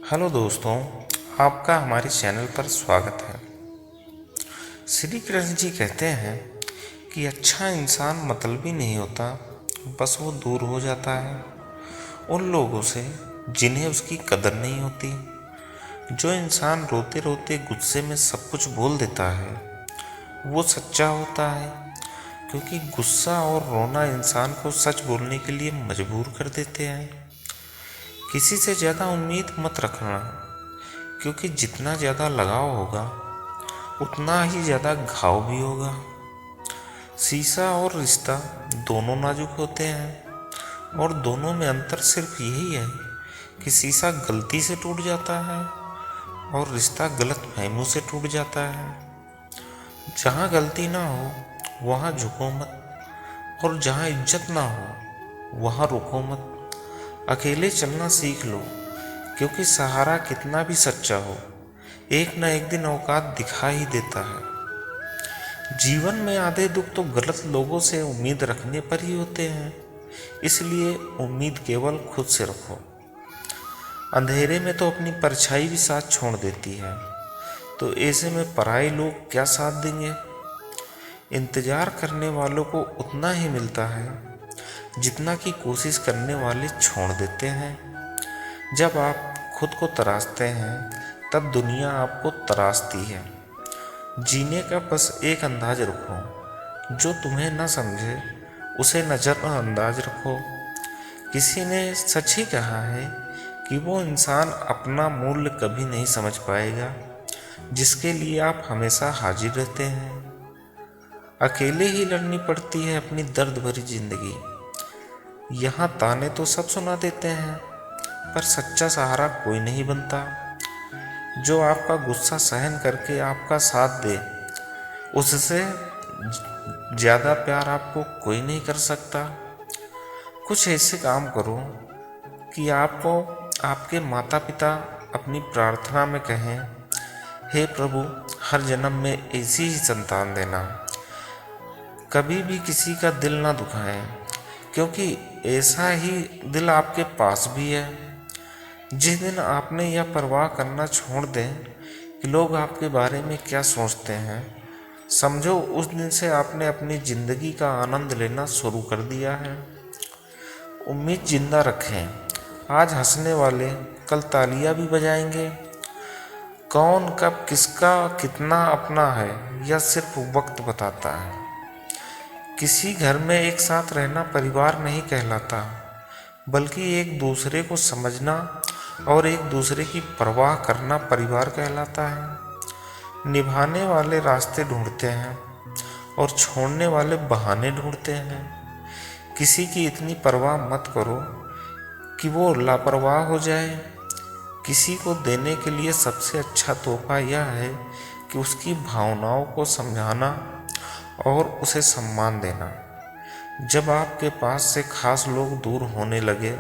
Hello दोस्तों, आपका हमारे चैनल पर स्वागत है। श्री कृष्ण जी कहते हैं कि अच्छा इंसान मतलबी नहीं होता, बस वो दूर हो जाता है उन लोगों से जिन्हें उसकी कदर नहीं होती। जो इंसान रोते रोते गुस्से में सब कुछ बोल देता है वो सच्चा होता है, क्योंकि गुस्सा और रोना इंसान को सच बोलने के लिए मजबूर कर देते हैं। किसी से ज़्यादा उम्मीद मत रखना, क्योंकि जितना ज़्यादा लगाव होगा उतना ही ज़्यादा घाव भी होगा। शीशा और रिश्ता दोनों नाजुक होते हैं, और दोनों में अंतर सिर्फ यही है कि शीशा गलती से टूट जाता है और रिश्ता गलत फहमों से टूट जाता है। जहाँ गलती ना हो वहाँ झुको मत, और जहाँ इज्जत ना हो वहाँ रुको मत। अकेले चलना सीख लो, क्योंकि सहारा कितना भी सच्चा हो एक न एक दिन औकात दिखा ही देता है। जीवन में आधे दुख तो गलत लोगों से उम्मीद रखने पर ही होते हैं, इसलिए उम्मीद केवल खुद से रखो। अंधेरे में तो अपनी परछाई भी साथ छोड़ देती है, तो ऐसे में पराये लोग क्या साथ देंगे। इंतजार करने वालों को उतना ही मिलता है जितना कि कोशिश करने वाले छोड़ देते हैं। जब आप खुद को तराशते हैं तब दुनिया आपको तराशती है। जीने का बस एक अंदाज रखो, जो तुम्हें न समझे उसे नज़रअंदाज रखो। किसी ने सच ही कहा है कि वो इंसान अपना मूल्य कभी नहीं समझ पाएगा जिसके लिए आप हमेशा हाजिर रहते हैं। अकेले ही लड़नी पड़ती है अपनी दर्द भरी जिंदगी। यहाँ ताने तो सब सुना देते हैं, पर सच्चा सहारा कोई नहीं बनता। जो आपका गुस्सा सहन करके आपका साथ दे, उससे ज़्यादा प्यार आपको कोई नहीं कर सकता। कुछ ऐसे काम करो कि आपको आपके माता पिता अपनी प्रार्थना में कहें, हे प्रभु, हर जन्म में ऐसी ही संतान देना। कभी भी किसी का दिल ना दुखाएं, क्योंकि ऐसा ही दिल आपके पास भी है। जिस दिन आपने यह परवाह करना छोड़ दें कि लोग आपके बारे में क्या सोचते हैं, समझो उस दिन से आपने अपनी ज़िंदगी का आनंद लेना शुरू कर दिया है। उम्मीद जिंदा रखें, आज हंसने वाले कल तालियां भी बजाएंगे। कौन कब किसका कितना अपना है यह सिर्फ वक्त बताता है। किसी घर में एक साथ रहना परिवार नहीं कहलाता, बल्कि एक दूसरे को समझना और एक दूसरे की परवाह करना परिवार कहलाता है। निभाने वाले रास्ते ढूंढते हैं और छोड़ने वाले बहाने ढूंढते हैं। किसी की इतनी परवाह मत करो कि वो लापरवाह हो जाए। किसी को देने के लिए सबसे अच्छा तोहफा यह है कि उसकी भावनाओं को समझाना और उसे सम्मान देना। जब आपके पास से खास लोग दूर होने लगे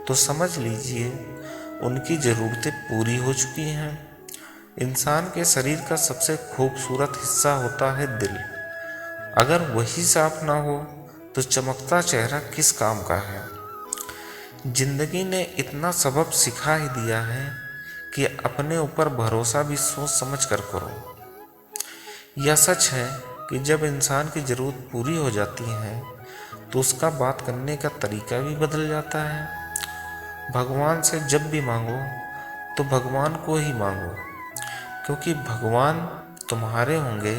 तो समझ लीजिए उनकी ज़रूरतें पूरी हो चुकी हैं। इंसान के शरीर का सबसे खूबसूरत हिस्सा होता है दिल। अगर वही साफ ना हो तो चमकता चेहरा किस काम का है। जिंदगी ने इतना सबक सिखा ही दिया है कि अपने ऊपर भरोसा भी सोच समझ कर करो। यह सच है कि जब इंसान की ज़रूरत पूरी हो जाती है तो उसका बात करने का तरीका भी बदल जाता है। भगवान से जब भी मांगो तो भगवान को ही मांगो, क्योंकि भगवान तुम्हारे होंगे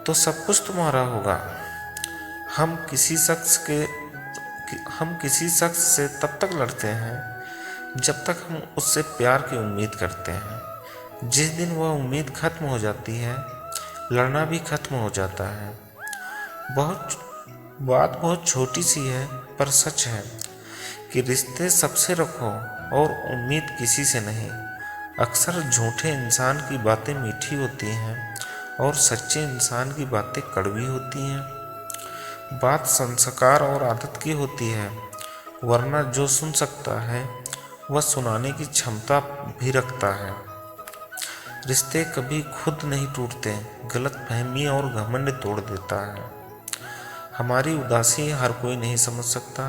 तो सब कुछ तुम्हारा होगा। हम किसी शख्स से तब तक लड़ते हैं जब तक हम उससे प्यार की उम्मीद करते हैं। जिस दिन वह उम्मीद खत्म हो जाती है, लड़ना भी खत्म हो जाता है। बहुत छोटी सी है, पर सच है कि रिश्ते सबसे रखो और उम्मीद किसी से नहीं। अक्सर झूठे इंसान की बातें मीठी होती हैं और सच्चे इंसान की बातें कड़वी होती हैं। बात संस्कार और आदत की होती है, वरना जो सुन सकता है वह सुनाने की क्षमता भी रखता है। रिश्ते कभी खुद नहीं टूटते, गलतफहमी और घमंड तोड़ देता है। हमारी उदासी हर कोई नहीं समझ सकता,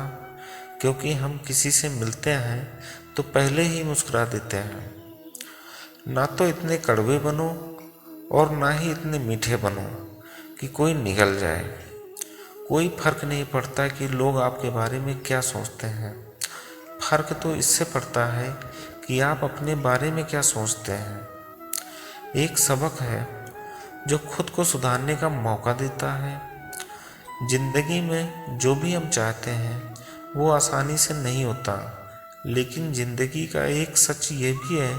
क्योंकि हम किसी से मिलते हैं तो पहले ही मुस्कुरा देते हैं। ना तो इतने कड़वे बनो और ना ही इतने मीठे बनो कि कोई निगल जाए। कोई फर्क नहीं पड़ता कि लोग आपके बारे में क्या सोचते हैं, फर्क तो इससे पड़ता है कि आप अपने बारे में क्या सोचते हैं। एक सबक है जो खुद को सुधारने का मौका देता है। जिंदगी में जो भी हम चाहते हैं वो आसानी से नहीं होता, लेकिन जिंदगी का एक सच ये भी है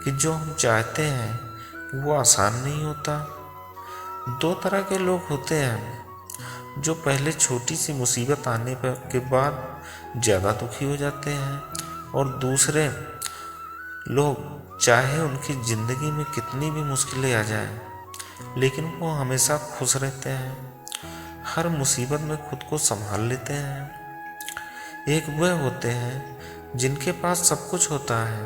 कि जो हम चाहते हैं वो आसान नहीं होता। दो तरह के लोग होते हैं, जो पहले छोटी सी मुसीबत आने के बाद ज़्यादा दुखी हो जाते हैं, और दूसरे लोग चाहे उनकी ज़िंदगी में कितनी भी मुश्किलें आ जाएं, लेकिन वो हमेशा खुश रहते हैं, हर मुसीबत में खुद को संभाल लेते हैं। एक वह होते हैं जिनके पास सब कुछ होता है,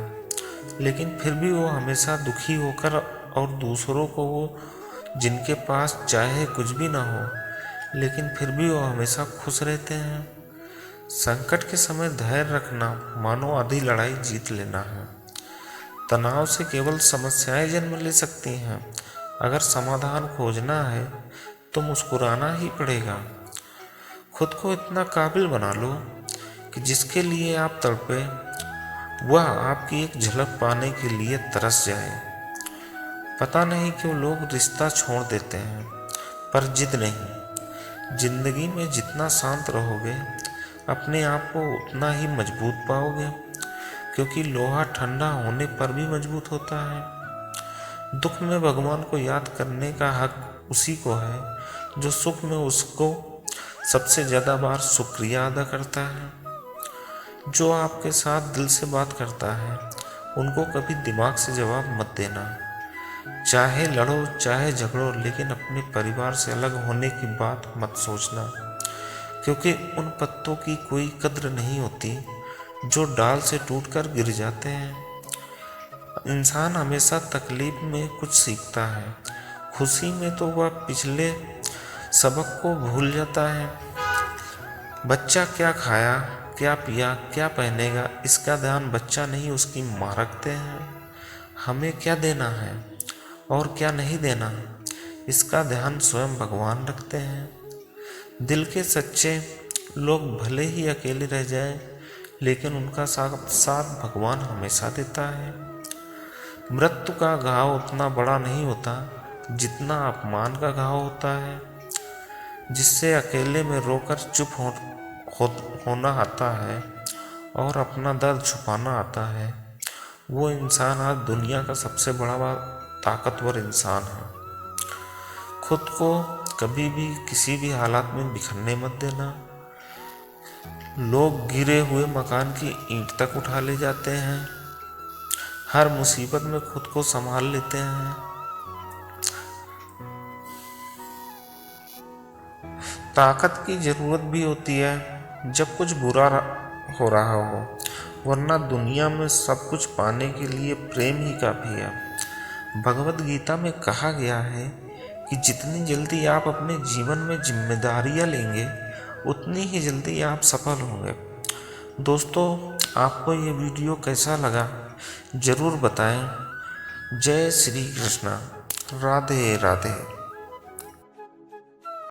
लेकिन फिर भी वो हमेशा दुखी होकर, और दूसरों को वो जिनके पास चाहे कुछ भी ना हो लेकिन फिर भी वो हमेशा खुश रहते हैं। संकट के समय धैर्य रखना मानो आधी लड़ाई जीत लेना है। तनाव से केवल समस्याएं जन्म ले सकती हैं। अगर समाधान खोजना है तो मुस्कुराना ही पड़ेगा। खुद को इतना काबिल बना लो कि जिसके लिए आप तड़पे वह आपकी एक झलक पाने के लिए तरस जाए। पता नहीं क्यों लोग रिश्ता छोड़ देते हैं, पर जिद नहीं। जिंदगी में जितना शांत रहोगे अपने आप को उतना ही मजबूत पाओगे, क्योंकि लोहा ठंडा होने पर भी मजबूत होता है। दुख में भगवान को याद करने का हक उसी को है जो सुख में उसको सबसे ज़्यादा बार शुक्रिया अदा करता है। जो आपके साथ दिल से बात करता है उनको कभी दिमाग से जवाब मत देना। चाहे लड़ो चाहे झगड़ो, लेकिन अपने परिवार से अलग होने की बात मत सोचना, क्योंकि उन पत्तों की कोई कद्र नहीं होती जो डाल से टूटकर गिर जाते हैं। इंसान हमेशा तकलीफ में कुछ सीखता है, खुशी में तो वह पिछले सबक को भूल जाता है। बच्चा क्या खाया, क्या पिया, क्या पहनेगा, इसका ध्यान बच्चा नहीं उसकी माँ रखते हैं। हमें क्या देना है और क्या नहीं देना, इसका ध्यान स्वयं भगवान रखते हैं। दिल के सच्चे लोग भले ही अकेले रह जाएं, लेकिन उनका साथ भगवान हमेशा देता है। मृत्यु का घाव उतना बड़ा नहीं होता जितना अपमान का घाव होता है। जिससे अकेले में रोकर चुप होना आता है और अपना दर्द छुपाना आता है, वो इंसान आज दुनिया का सबसे बड़ा ताकतवर इंसान है। खुद को कभी भी किसी भी हालात में बिखरने मत देना। लोग गिरे हुए मकान की ईंट तक उठा ले जाते हैं, हर मुसीबत में खुद को संभाल लेते हैं। ताकत की जरूरत भी होती है जब कुछ बुरा हो रहा हो, वरना दुनिया में सब कुछ पाने के लिए प्रेम ही काफी है। भगवत गीता में कहा गया है कि जितनी जल्दी आप अपने जीवन में जिम्मेदारियां लेंगे उतनी ही जल्दी आप सफल होंगे। दोस्तों, आपको ये वीडियो कैसा लगा ज़रूर बताएं। जय श्री कृष्णा। राधे राधे।